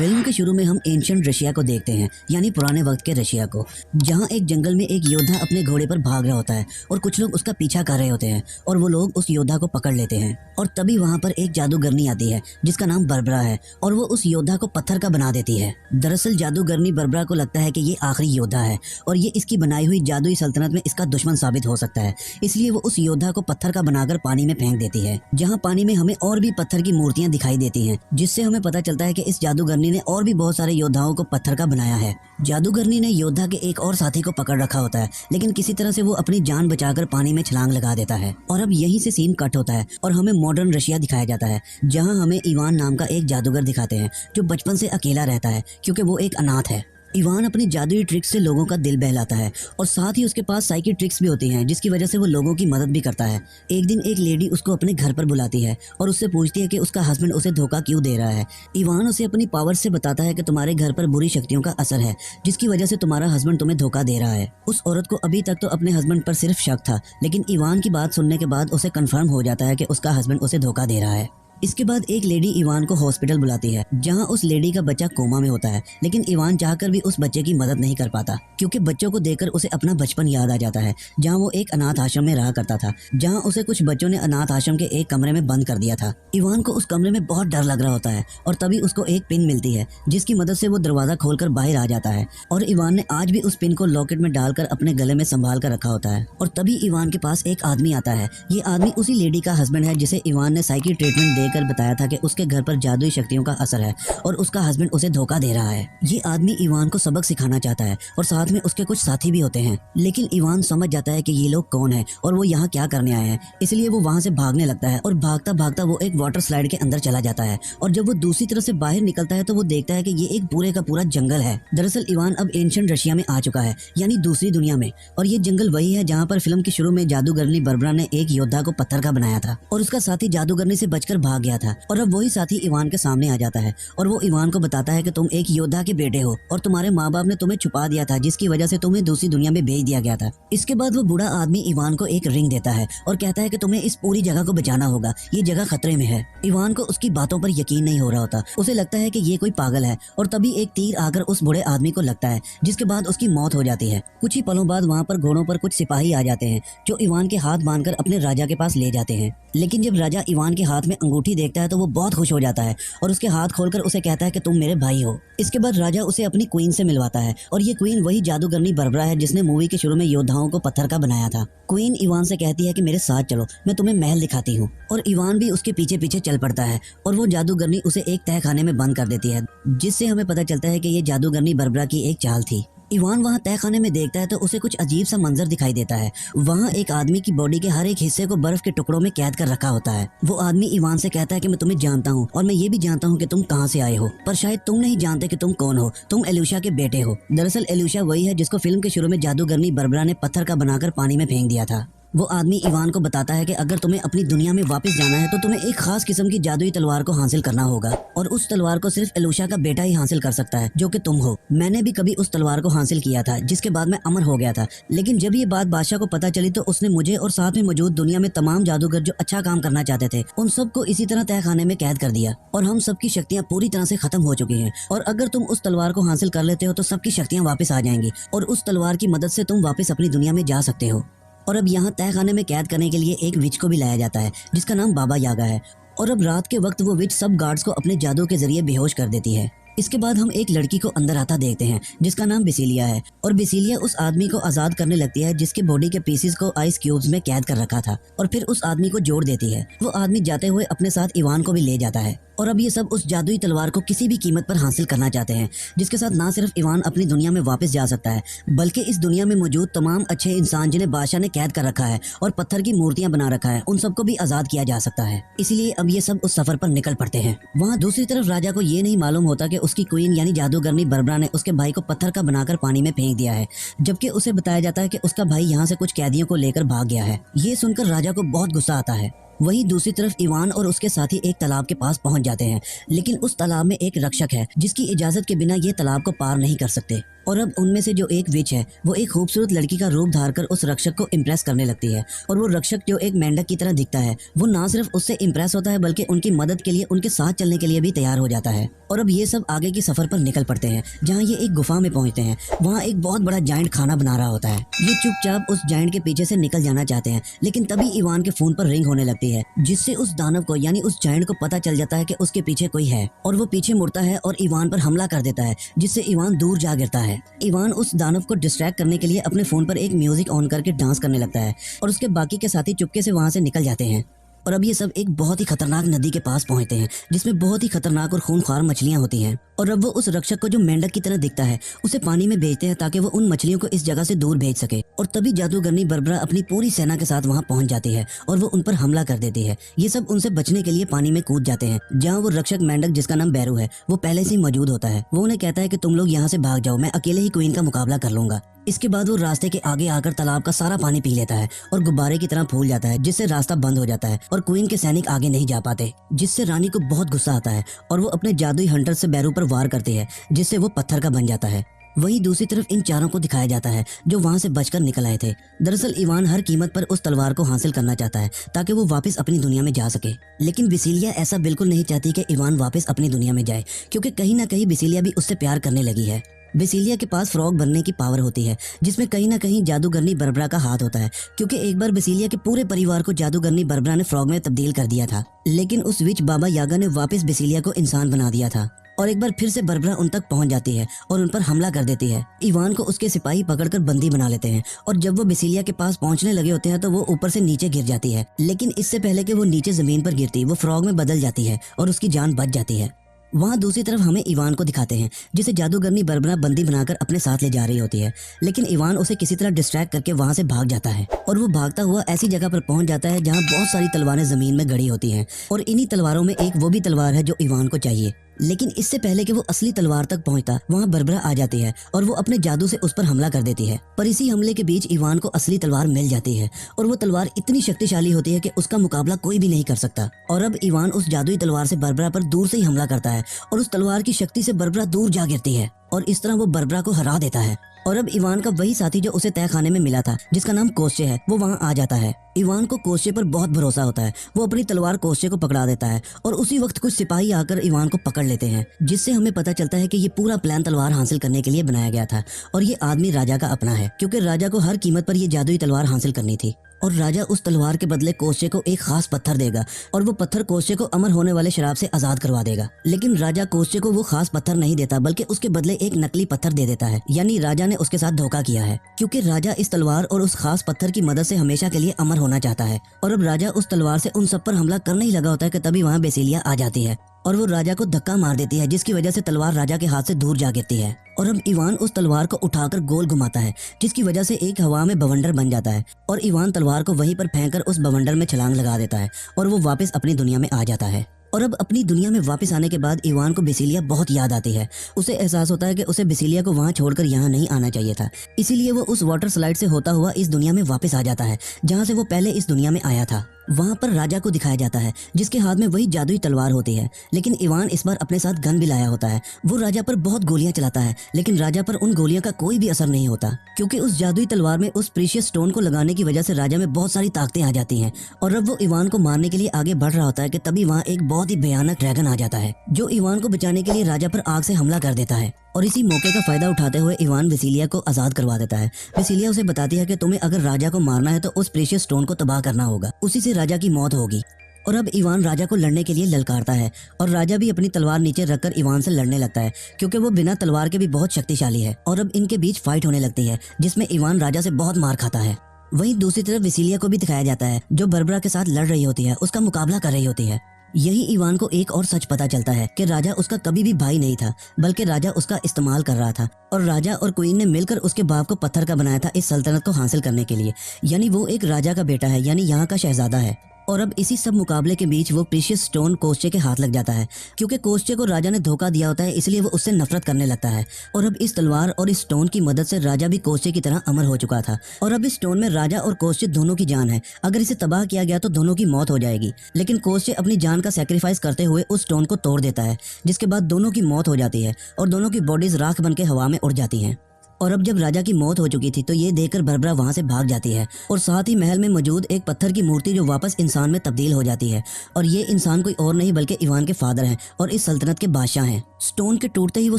Film के शुरू में हम एंशिएंट रशिया को देखते हैं, यानी पुराने वक्त के रशिया को, जहां एक जंगल में एक योद्धा अपने घोड़े पर भाग रहा होता है और कुछ लोग उसका पीछा कर रहे होते हैं और वो लोग उस योद्धा को पकड़ लेते हैं। और तभी वहां पर एक जादूगरनी आती है जिसका नाम बर्बरा है और वो उस योद्धा को पत्थर का बना देती है। दरअसल जादूगरनी बर्बरा को लगता है कि ये आखिरी योद्धा है और ये इसकी बनाई हुई जादुई सल्तनत में इसका दुश्मन साबित हो सकता है, इसलिए वो उस योद्धा को पत्थर का बनाकर पानी में फेंक देती है, जहाँ पानी में हमें और भी पत्थर की मूर्तियां दिखाई देती हैं, जिससे हमें पता चलता है कि इस जादूगरनी ने और भी बहुत सारे योद्धाओं को पत्थर का बनाया है। जादूगरनी ने योद्धा के एक और साथी को पकड़ रखा होता है, लेकिन किसी तरह से वो अपनी जान बचाकर पानी में छलांग लगा देता है। और अब यहीं से सीन कट होता है और हमें मॉडर्न रशिया दिखाया जाता है, जहां हमें इवान नाम का एक जादूगर दिखाते हैं जो बचपन से अकेला रहता है क्योंकि वो एक अनाथ है। इवान अपनी जादुई ट्रिक्स से लोगों का दिल बहलाता है और साथ ही उसके पास साइकिक ट्रिक्स भी होती हैं, जिसकी वजह से वो लोगों की मदद भी करता है। एक दिन एक लेडी उसको अपने घर पर बुलाती है और उससे पूछती है कि उसका हस्बैंड उसे धोखा क्यों दे रहा है। इवान उसे अपनी पावर से बताता है कि तुम्हारे घर पर बुरी शक्तियों का असर है, जिसकी वजह से तुम्हारा हस्बैंड तुम्हें धोखा दे रहा है। उस औरत को अभी तक तो अपने हस्बैंड पर सिर्फ शक था, लेकिन इवान की बात सुनने के बाद उसे कंफर्म हो जाता है कि उसका हस्बैंड उसे धोखा दे रहा है। इसके बाद एक लेडी इवान को हॉस्पिटल बुलाती है, जहां उस लेडी का बच्चा कोमा में होता है, लेकिन इवान चाहकर भी उस बच्चे की मदद नहीं कर पाता क्योंकि बच्चों को देखकर उसे अपना बचपन याद आ जाता है, जहां वो एक अनाथ आश्रम में रहा करता था, जहां उसे कुछ बच्चों ने अनाथ आश्रम के एक कमरे में बंद कर दिया था। इवान को उस कमरे में बहुत डर लग रहा होता है और तभी उसको एक पिन मिलती है, जिसकी मदद से वो दरवाजा खोलकर बाहर आ जाता है। और इवान ने आज भी उस पिन को लॉकेट में डालकर अपने गले में संभाल कर रखा होता है। और तभी इवान के पास एक आदमी आता है। ये आदमी उसी लेडी का हस्बैंड है जिसे इवान ने साइकिक ट्रीटमेंट देकर बताया था कि उसके घर पर जादुई शक्तियों का असर है और उसका हस्बैंड उसे धोखा दे रहा है। ये आदमी इवान को सबक सिखाना चाहता है और साथ में उसके कुछ साथी भी होते हैं, लेकिन इवान समझ जाता है कि ये लोग कौन है और वो यहाँ क्या करने आए हैं, इसलिए वो वहाँ से भागने लगता है और भागता भागता वो एक वाटर स्लाइड के अंदर चला जाता है। और जब वो दूसरी तरफ से बाहर निकलता है तो वो देखता है कि ये एक पूरे का पूरा जंगल है। दरअसल इवान अब एंशिएंट रशिया में आ चुका है, यानी दूसरी दुनिया में, और ये जंगल वही है जहाँ पर फिल्म के शुरू में जादूगरनी बर्बरा ने एक योद्धा को पत्थर का बनाया था और उसका साथी जादूगरनी से बचकर भाग गया था। और अब वही साथी इवान के सामने आ जाता है और वो इवान को बताता है कि तुम एक योद्धा के बेटे हो और तुम्हारे माँ बाप ने तुम्हें छुपा दिया था, जिसकी वजह से तुम्हें दूसरी दुनिया में भेज दिया गया था। इसके बाद वो बूढ़ा आदमी इवान को एक रिंग देता है और कहता है कि तुम्हें इस पूरी जगह को बचाना होगा, ये जगह खतरे में है। इवान को उसकी बातों पर यकीन नहीं हो रहा होता, उसे लगता है कि ये कोई पागल है। और तभी एक तीर आकर उस बूढ़े आदमी को लगता है, जिसके बाद उसकी मौत हो जाती है। कुछ ही पलों बाद वहाँ पर घोड़ों पर कुछ सिपाही आ जाते हैं जो इवान के हाथ बांधकर अपने राजा के पास ले जाते हैं। लेकिन जब राजा इवान के हाथ में अंगूठी देखता है तो वो बहुत खुश हो जाता है और उसके हाथ खोलकर उसे कहता है कि तुम मेरे भाई हो। इसके बाद राजा उसे अपनी क्वीन से मिलवाता है और ये क्वीन वही जादूगरनी बर्बरा है जिसने मूवी के शुरू में योद्धाओं को पत्थर का बनाया था। क्वीन इवान से कहती है कि मेरे साथ चलो, मैं तुम्हें महल दिखाती हूँ। और इवान भी उसके पीछे पीछे चल पड़ता है और वो जादूगरनी उसे एक तहखाने में बंद कर देती है, जिससे हमें पता चलता है कि ये जादूगरनी बर्बरा की एक चाल थी। इवान वहाँ तहखाने में देखता है तो उसे कुछ अजीब सा मंजर दिखाई देता है। वहाँ एक आदमी की बॉडी के हर एक हिस्से को बर्फ के टुकड़ों में कैद कर रखा होता है। वो आदमी इवान से कहता है कि मैं तुम्हें जानता हूँ और मैं ये भी जानता हूँ कि तुम कहाँ से आए हो, पर शायद तुम नहीं जानते कि तुम कौन हो। तुम एलुशा के बेटे हो। दरअसल एलुशा वही है जिसको फिल्म के शुरू में जादूगरनी बर्बरा ने पत्थर का बनाकर पानी में फेंक दिया था। वो आदमी इवान को बताता है कि अगर तुम्हें अपनी दुनिया में वापस जाना है तो तुम्हें एक खास किस्म की जादुई तलवार को हासिल करना होगा और उस तलवार को सिर्फ एलुशा का बेटा ही हासिल कर सकता है, जो कि तुम हो। मैंने भी कभी उस तलवार को हासिल किया था, जिसके बाद मैं अमर हो गया था, लेकिन जब ये बात बादशाह को पता चली तो उसने मुझे और साथ में मौजूद दुनिया में तमाम जादूगर जो अच्छा काम करना चाहते थे उन सबको इसी तरह तहखाने में कैद कर दिया और हम सबकी शक्तियाँ पूरी तरह से खत्म हो चुकी हैं। और अगर तुम उस तलवार को हासिल कर लेते हो तो सबकी शक्तियाँ वापस आ जाएंगी और उस तलवार की मदद से तुम वापस अपनी दुनिया में जा सकते हो। और अब यहाँ तहखाने में कैद करने के लिए एक विच को भी लाया जाता है जिसका नाम बाबा यागा है। और अब रात के वक्त वो विच सब गार्ड्स को अपने जादू के जरिए बेहोश कर देती है। इसके बाद हम एक लड़की को अंदर आता देखते हैं जिसका नाम बेसिलिया है और बेसिलिया उस आदमी को आजाद करने लगती है जिसके बॉडी के पीसेस को आइस क्यूब्स में कैद कर रखा था और फिर उस आदमी को जोड़ देती है। वो आदमी जाते हुए अपने साथ इवान को भी ले जाता है और अब ये सब उस जादुई तलवार को किसी भी कीमत पर हासिल करना चाहते हैं, जिसके साथ ना सिर्फ इवान अपनी दुनिया में वापस जा सकता है बल्कि इस दुनिया में मौजूद तमाम अच्छे इंसान जिन्हें बादशाह ने कैद कर रखा है और पत्थर की मूर्तियां बना रखा है, उन सबको भी आजाद किया जा सकता है। इसीलिए अब ये सब उस सफर पर निकल पड़ते हैं। वहाँ दूसरी तरफ राजा को ये नहीं मालूम होता कि उसकी क्वीन यानी जादूगरनी बर्बरा ने उसके भाई को पत्थर का बनाकर पानी में फेंक दिया है, जबकि उसे बताया जाता है कि उसका भाई यहाँ से कुछ कैदियों को लेकर भाग गया है। ये सुनकर राजा को बहुत गुस्सा आता है। वहीं दूसरी तरफ इवान और उसके साथी एक तालाब के पास पहुंच जाते हैं, लेकिन उस तालाब में एक रक्षक है जिसकी इजाजत के बिना ये तालाब को पार नहीं कर सकते। और अब उनमें से जो एक विच है वो एक खूबसूरत लड़की का रूप धारकर उस रक्षक को इम्प्रेस करने लगती है। और वो रक्षक जो एक मेंढक की तरह दिखता है वो ना सिर्फ उससे इम्प्रेस होता है बल्कि उनकी मदद के लिए उनके साथ चलने के लिए भी तैयार हो जाता है। और अब ये सब आगे की सफर पर निकल पड़ते हैं। जहाँ ये एक गुफा में पहुंचते हैं वहाँ एक बहुत बड़ा जायंट खाना बना रहा होता है। ये चुपचाप उस जायंट के पीछे से निकल जाना चाहते हैं, लेकिन तभी इवान के फोन पर रिंग होने लगती है, जिससे उस दानव को यानी उस जायंट को पता चल जाता है कि उसके पीछे कोई है। और वो पीछे मुड़ता है और इवान पर हमला कर देता है, जिससे इवान दूर जा गिरता है। इवान उस दानव को डिस्ट्रैक्ट करने के लिए अपने फोन पर एक म्यूजिक ऑन करके डांस करने लगता है और उसके बाकी के साथी चुपके से वहां से निकल जाते हैं। और अब ये सब एक बहुत ही खतरनाक नदी के पास पहुंचते हैं, जिसमें बहुत ही खतरनाक और खूंखार मछलियां होती हैं। और अब वो उस रक्षक को जो मेंढक की तरह दिखता है उसे पानी में भेजते हैं ताकि वो उन मछलियों को इस जगह से दूर भेज सके। और तभी जादूगरनी बरबरा अपनी पूरी सेना के साथ वहां पहुंच जाती है और वो उन पर हमला कर देती है। ये सब उनसे बचने के लिए पानी में कूद जाते हैं, जहाँ वो रक्षक मेंढक जिसका नाम बैरू है वो पहले से ही मौजूद होता है। वो उन्हें कहता है कि तुम लोग यहाँ से भाग जाओ, मैं अकेले ही क्वीन का मुकाबला कर लूंगा। इसके बाद वो रास्ते के आगे आकर तालाब का सारा पानी पी लेता है और गुब्बारे की तरह फूल जाता है, जिससे रास्ता बंद हो जाता है और क्वीन के सैनिक आगे नहीं जा पाते, जिससे रानी को बहुत गुस्सा आता है और वो अपने जादुई हंटर से बैरू पर वार करती है, जिससे वो पत्थर का बन जाता है। वहीं दूसरी तरफ इन चारों को दिखाया जाता है जो वहां से बचकर निकल आए थे। दरअसल इवान हर कीमत पर उस तलवार को हासिल करना चाहता है ताकि वो वापस अपनी दुनिया में जा सके, लेकिन बिसिलिया ऐसा बिल्कुल नहीं चाहती कि इवान वापस अपनी दुनिया में जाए, क्योंकि कहीं ना कहीं बिसिलिया भी उससे प्यार करने लगी है। बिसिलिया के पास फ्रॉग बनने की पावर होती है, जिसमें कहीं ना कहीं जादूगरनी बरबरा का हाथ होता है, क्योंकि एक बार बिसिलिया के पूरे परिवार को जादूगरनी बरबरा ने फ्रॉग में तब्दील कर दिया था, लेकिन उस विच बाबा यागा ने वापस बिसिलिया को इंसान बना दिया था। और एक बार फिर से बरबरा उन तक पहुंच जाती है और उन पर हमला कर देती है। इवान को उसके सिपाही पकड़कर बंदी बना लेते हैं और जब वो बिसिलिया के पास पहुंचने लगे होते हैं तो वो ऊपर से नीचे गिर जाती है, लेकिन इससे पहले कि वो नीचे जमीन पर गिरती वो फ्रॉग में बदल जाती है और उसकी जान बच जाती है। वहाँ दूसरी तरफ हमें इवान को दिखाते हैं, जिसे जादूगरनी बरबरा बंदी बनाकर अपने साथ ले जा रही होती है, लेकिन इवान उसे किसी तरह डिस्ट्रैक्ट करके वहाँ से भाग जाता है और वो भागता हुआ ऐसी जगह पर पहुंच जाता है जहाँ बहुत सारी तलवारें जमीन में गड़ी होती हैं और इन्हीं तलवारों में एक वो भी तलवार है जो इवान को चाहिए। लेकिन इससे पहले कि वो असली तलवार तक पहुंचता वहाँ बरबरा आ जाती है और वो अपने जादू से उस पर हमला कर देती है। पर इसी हमले के बीच इवान को असली तलवार मिल जाती है और वो तलवार इतनी शक्तिशाली होती है कि उसका मुकाबला कोई भी नहीं कर सकता। और अब इवान उस जादुई तलवार से बरबरा पर दूर से ही हमला करता है और उस तलवार की शक्ति से बरबरा दूर जा गिरती है और इस तरह वो बरबरा को हरा देता है। और अब इवान का वही साथी जो उसे तय खाने में मिला था, जिसका नाम कोस्चे है, वो वहाँ आ जाता है। इवान को कोस्चे पर बहुत भरोसा होता है, वो अपनी तलवार कोस्चे को पकड़ा देता है और उसी वक्त कुछ सिपाही आकर इवान को पकड़ लेते हैं, जिससे हमें पता चलता है कि ये पूरा प्लान तलवार हासिल करने के लिए बनाया गया था और ये आदमी राजा का अपना है, क्योंकि राजा को हर कीमत पर ये जादुई तलवार हासिल करनी थी। और राजा उस तलवार के बदले कोस्चे को एक खास पत्थर देगा और वो पत्थर कोस्चे को अमर होने वाले शराब से आजाद करवा देगा। लेकिन राजा कोस्चे को वो खास पत्थर नहीं देता, बल्कि उसके बदले एक नकली पत्थर दे देता है, यानी राजा ने उसके साथ धोखा किया है, क्योंकि राजा इस तलवार और उस खास पत्थर की मदद से हमेशा के लिए अमर होना चाहता है। और अब राजा उस तलवार से उन सब पर हमला करने ही लगा होता है कि तभी वहाँ बेसिलिया आ जाती है और वो राजा को धक्का मार देती है, जिसकी वजह से तलवार राजा के हाथ से दूर जा गिरती है। और अब इवान उस तलवार को उठाकर गोल घुमाता है, जिसकी वजह से एक हवा में बवंडर बन जाता है और इवान तलवार को वहीं पर फेंककर उस बवंडर में छलांग लगा देता है और वो वापस अपनी दुनिया में आ जाता है। और अब अपनी दुनिया में वापस आने के बाद इवान को बेसिलिया बहुत याद आती है। उसे एहसास होता है कि उसे बेसिलिया को वहाँ छोड़कर यहाँ नहीं आना चाहिए था, इसीलिए वो उस वाटर स्लाइड से होता हुआ इस दुनिया में वापस आ जाता है जहाँ से वो पहले इस दुनिया में आया था। वहाँ पर राजा को दिखाया जाता है, जिसके हाथ में वही जादुई तलवार होती है, लेकिन इवान इस बार अपने साथ गन भी लाया होता है। वो राजा पर बहुत गोलियां चलाता है, लेकिन राजा पर उन गोलियों का कोई भी असर नहीं होता, क्योंकि उस जादुई तलवार में उस प्रीशियस स्टोन को लगाने की वजह से राजा में बहुत सारी ताकतें आ जाती हैं। और अब वो इवान को मारने के लिए आगे बढ़ रहा होता है कि तभी वहाँ एक बहुत ही भयानक ड्रैगन आ जाता है, जो इवान को बचाने के लिए राजा पर आग से हमला कर देता है। और इसी मौके का फायदा उठाते हुए इवान बेसिलिया को आजाद करवा देता है। बेसिलिया उसे बताती है कि तुम्हें अगर राजा को मारना है तो उस प्रीशियस स्टोन को तबाह करना होगा, उसी से राजा की मौत होगी। और अब इवान राजा को लड़ने के लिए ललकारता है और राजा भी अपनी तलवार नीचे रखकर इवान से लड़ने लगता है, क्योंकि वो बिना तलवार के भी बहुत शक्तिशाली है। और अब इनके बीच फाइट होने लगती है, जिसमें इवान राजा से बहुत मार खाता है। वहीं दूसरी तरफ बेसिलिया को भी दिखाया जाता है, जो बरबरा के साथ लड़ रही होती है, उसका मुकाबला कर रही होती है। यही इवान को एक और सच पता चलता है कि राजा उसका कभी भी भाई नहीं था, बल्कि राजा उसका इस्तेमाल कर रहा था और राजा और क्वीन ने मिलकर उसके बाप को पत्थर का बनाया था इस सल्तनत को हासिल करने के लिए, यानी वो एक राजा का बेटा है, यानी यहाँ का शहजादा है। और अब इसी सब मुकाबले के बीच वो प्रीशियस स्टोन कोस्चे के हाथ लग जाता है, क्योंकि कोस्चे को राजा ने धोखा दिया होता है, इसलिए वो उससे नफरत करने लगता है। और अब इस तलवार और इस स्टोन की मदद से राजा भी कोस्चे की तरह अमर हो चुका था और अब इस स्टोन में राजा और कोस्चे दोनों की जान है। अगर इसे तबाह किया गया तो दोनों की मौत हो जाएगी, लेकिन कोस्चे अपनी जान का सैक्रिफाइस करते हुए उस स्टोन को तोड़ देता है, जिसके बाद दोनों की मौत हो जाती है और दोनों की बॉडीज राख बन के हवा में उड़ जाती हैं। और अब जब राजा की मौत हो चुकी थी तो ये देखकर बरबरा वहाँ से भाग जाती है और साथ ही महल में मौजूद एक पत्थर की मूर्ति जो वापस इंसान में तब्दील हो जाती है। और ये इंसान कोई और नहीं बल्कि इवान के फादर हैं और इस सल्तनत के बादशाह हैं। स्टोन के टूटते ही वो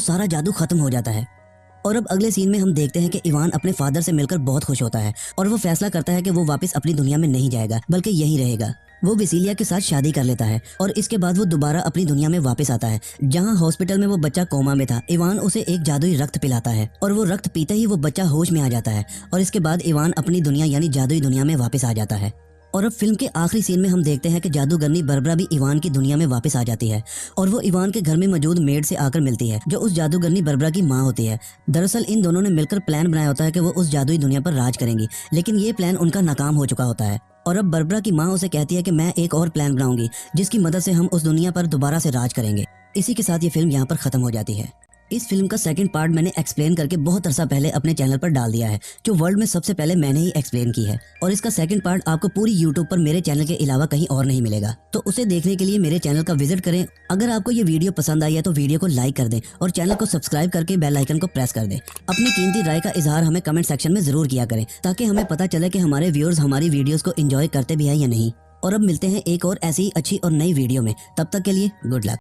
सारा जादू खत्म हो जाता है। और अब अगले सीन में हम देखते हैं कि इवान अपने फादर से मिलकर बहुत खुश होता है और वो फैसला करता है कि वो वापस अपनी दुनिया में नहीं जाएगा बल्कि यहीं रहेगा। वो विसीलिया के साथ शादी कर लेता है और इसके बाद वो दोबारा अपनी दुनिया में वापस आता है, जहाँ हॉस्पिटल में वो बच्चा कोमा में था। इवान उसे एक जादुई रक्त पिलाता है और वो रक्त पीते ही वो बच्चा होश में आ जाता है और इसके बाद इवान अपनी दुनिया यानी जादुई दुनिया में वापस आ जाता है। और अब फिल्म के आखिरी सीन में हम देखते हैं कि जादूगरनी बरबरा भी इवान की दुनिया में वापस आ जाती है और वो इवान के घर में मौजूद मेड से आकर मिलती है जो उस जादूगरनी बरबरा की माँ होती है। दरअसल इन दोनों ने मिलकर प्लान बनाया होता है कि वो उस जादुई दुनिया पर राज करेंगी, लेकिन ये प्लान उनका नाकाम हो चुका होता है। और अब बरबरा की माँ उसे कहती है कि मैं एक और प्लान बनाऊंगी जिसकी मदद से हम उस दुनिया पर दोबारा से राज करेंगे। इसी के साथ ये फिल्म यहाँ पर खत्म हो जाती है। इस फिल्म का सेकंड पार्ट मैंने एक्सप्लेन करके बहुत अरसा पहले अपने चैनल पर डाल दिया है, जो वर्ल्ड में सबसे पहले मैंने ही एक्सप्लेन की है। और इसका सेकंड पार्ट आपको पूरी यूट्यूब पर मेरे चैनल के अलावा कहीं और नहीं मिलेगा, तो उसे देखने के लिए मेरे चैनल का विजिट करें। अगर आपको ये वीडियो पसंद आई है तो वीडियो को लाइक कर दें और चैनल को सब्सक्राइब करके बेल आइकन को प्रेस कर दें। अपनी कीमती राय का इजहार हमें कमेंट सेक्शन में जरूर किया करें ताकि हमें पता चले कि हमारे व्यूअर्स हमारी वीडियोस को एंजॉय करते भी है या नहीं। और अब मिलते हैं एक और ऐसी ही अच्छी और नई वीडियो में, तब तक के लिए गुड लक।